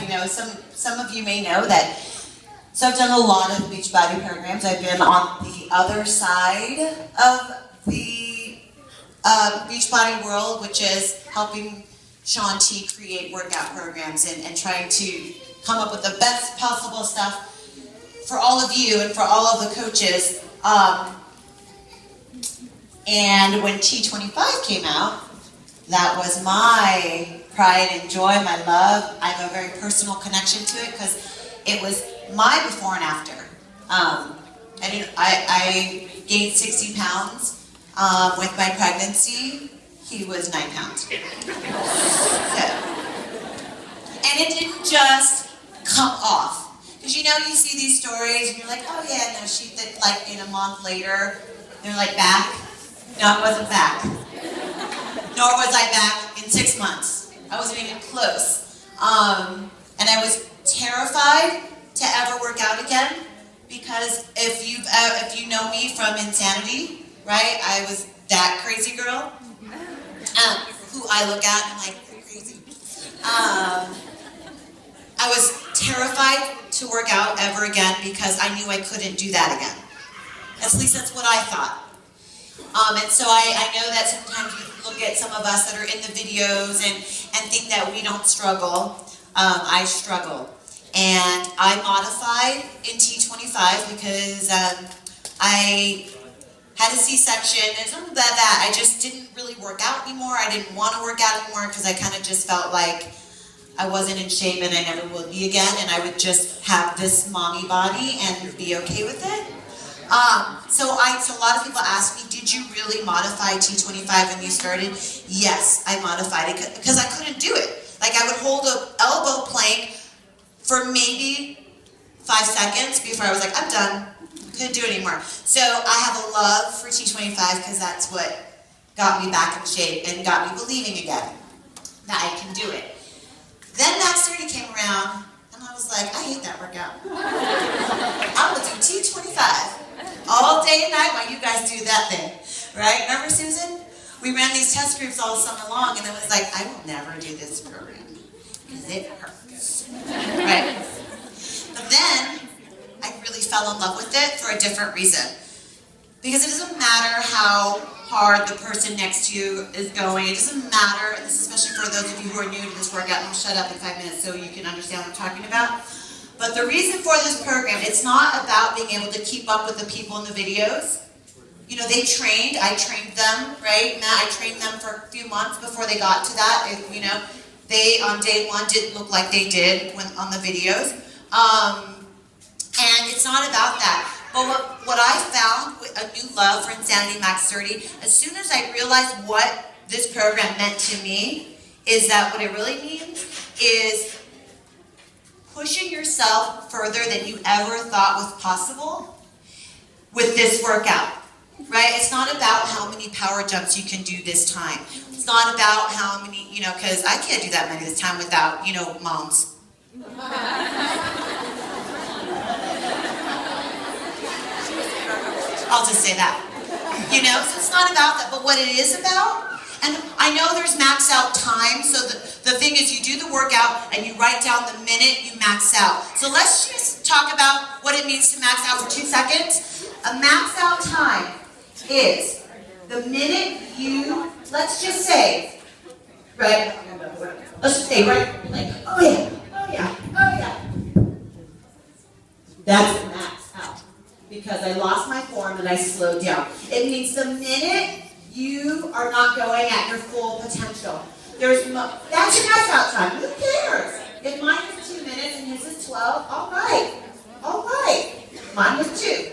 you know, some of you may know that, so I've done a lot of Beachbody programs. I've been on the other side of the Beachbody world, which is helping Shaun T create workout programs and trying to come up with the best possible stuff for all of you and for all of the coaches. And when T25 came out, that was my pride and joy, my love. I have a very personal connection to it because it was my before and after. I gained 60 pounds with my pregnancy. He was 9 pounds. And it didn't just come off. Because you know, you see these stories and you're like, oh yeah, no, she did, like in a month later, they're like back. No, I wasn't back. Nor was I back in 6 months. I wasn't even close. And I was terrified to ever work out again because if you know me from Insanity, right? I was that crazy girl who I look at and I'm like, crazy. I was terrified to work out ever again because I knew I couldn't do that again. At least that's what I thought. And so I know that sometimes you look at some of us that are in the videos and think that we don't struggle. I struggle. And I modified in T25 because I had a C-section and something like that. I just didn't really work out anymore. I didn't want to work out anymore because I kind of just felt like I wasn't in shape and I never will be again, and I would just have this mommy body and be okay with it. So a lot of people ask me, did you really modify T25 when you started? Yes, I modified it because I couldn't do it. Like I would hold an elbow plank for maybe 5 seconds before I was like, I'm done. Couldn't do it anymore. So I have a love for T25 because that's what got me back in shape and got me believing again that I can do it. Then Max 30 came around and I was like, I hate that workout. I'm gonna do T25 all day and night while you guys do that thing, right? Remember, Susan? We ran these test groups all summer long and it was like, I will never do this program because it hurts, right? But then I really fell in love with it for a different reason. Because it doesn't matter how hard the person next to you is going. It doesn't matter, and this is especially for those of you who are new to this workout, and I'll shut up in 5 minutes so you can understand what I'm talking about. But the reason for this program, it's not about being able to keep up with the people in the videos. You know, they trained, I trained them, right? Matt, I trained them for a few months before they got to that. You know, they on day one didn't look like they did when on the videos. And it's not about that. But what I found with a new love for Insanity Max 30, as soon as I realized what this program meant to me, is that what it really means is pushing yourself further than you ever thought was possible with this workout, right? It's not about how many power jumps you can do this time. It's not about how many, you know, because I can't do that many this time without, you know, moms. I'll just say that. You know, so it's not about that, but what it is about, and I know there's max out time, so the thing is you do the workout and you write down the minute you max out. So let's just talk about what it means to max out for 2 seconds. A max out time is the minute you, let's just say, right, let's just say, right, like, oh yeah, oh yeah, oh yeah. That's the max out. Because I lost my form and I slowed down. It means the minute you are not going at your full potential. That's your max out time. Who cares? If mine is 2 minutes and his is 12, all right. Mine was 2.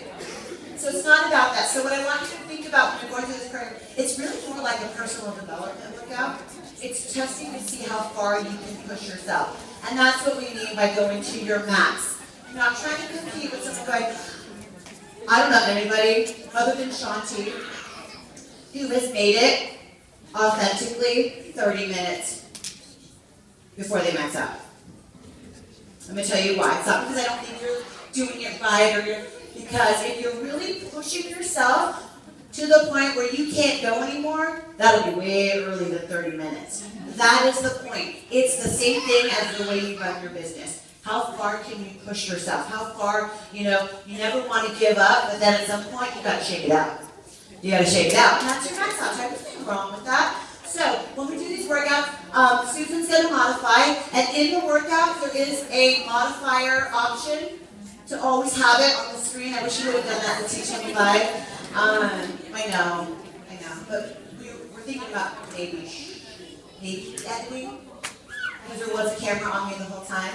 So it's not about that. So what I want you to think about when you're going through this program, it's really more like a personal development workout. It's testing to see how far you can push yourself. And that's what we mean by going to your max. You're not trying to compete with someone going, I don't know anybody other than Shaun T who has made it authentically 30 minutes before they max out. I'm going to tell you why. It's not because I don't think you're doing it right, because if you're really pushing yourself to the point where you can't go anymore, that'll be way early than 30 minutes. That is the point. It's the same thing as the way you run your business. How far can you push yourself? How far, you never want to give up, but then at some point you got to shake it out. You got to shake it out. And that's your max out. There's nothing wrong with that. So when we do these workouts, Susan's going to modify, and in the workout there is a modifier option to always have it on the screen. I wish you would have done that to teach me live. I know, but we're thinking about maybe editing, because there was a camera on me the whole time,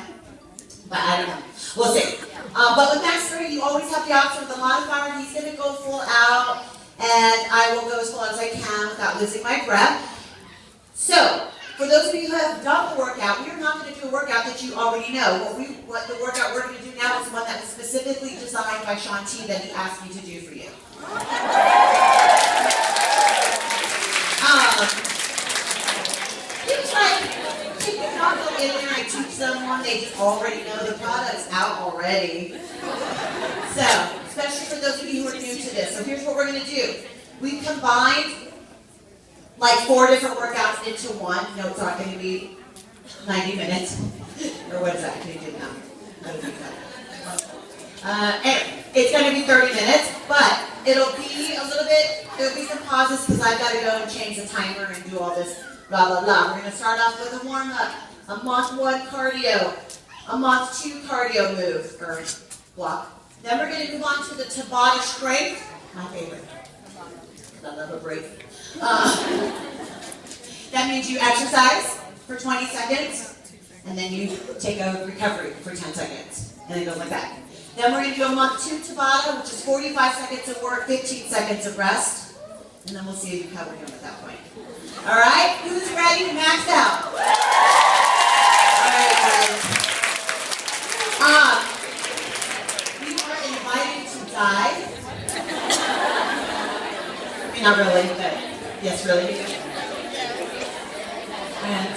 but I don't know. We'll see. But with Max 3, you always have the option of the modifier. He's going to go full out, and I will go as full as I can without losing my breath. So, for those of you who have done the workout, we are not going to do a workout that you already know. What the workout we're going to do now is one that was specifically designed by Shaun T that he asked me to do for you. He was like, can you not go in there and teach someone? They just already know the product's out already. So, especially for those of you who are new to this. So here's what we're going to do. We combined like 4 different workouts into one. No, it's not going to be 90 minutes. Or what is that? Can you do now? Anyway, it's going to be 30 minutes, but it'll be there'll be some pauses because I've got to go and change the timer and do all this blah, blah, blah. We're going to start off with a warm-up, a month 1 cardio, a month 2 cardio move, or block. Then we're going to move on to the Tabata strength, my favorite. I love a break. That means you exercise for 20 seconds, and then you take a recovery for 10 seconds, and it goes like that. Then we're going to do a month 2 Tabata, which is 45 seconds of work, 15 seconds of rest, and then we'll see if you cover him at that point. All right, who's ready to max out? All right, guys. You are invited to dive. I mean, not really, but yes, really. And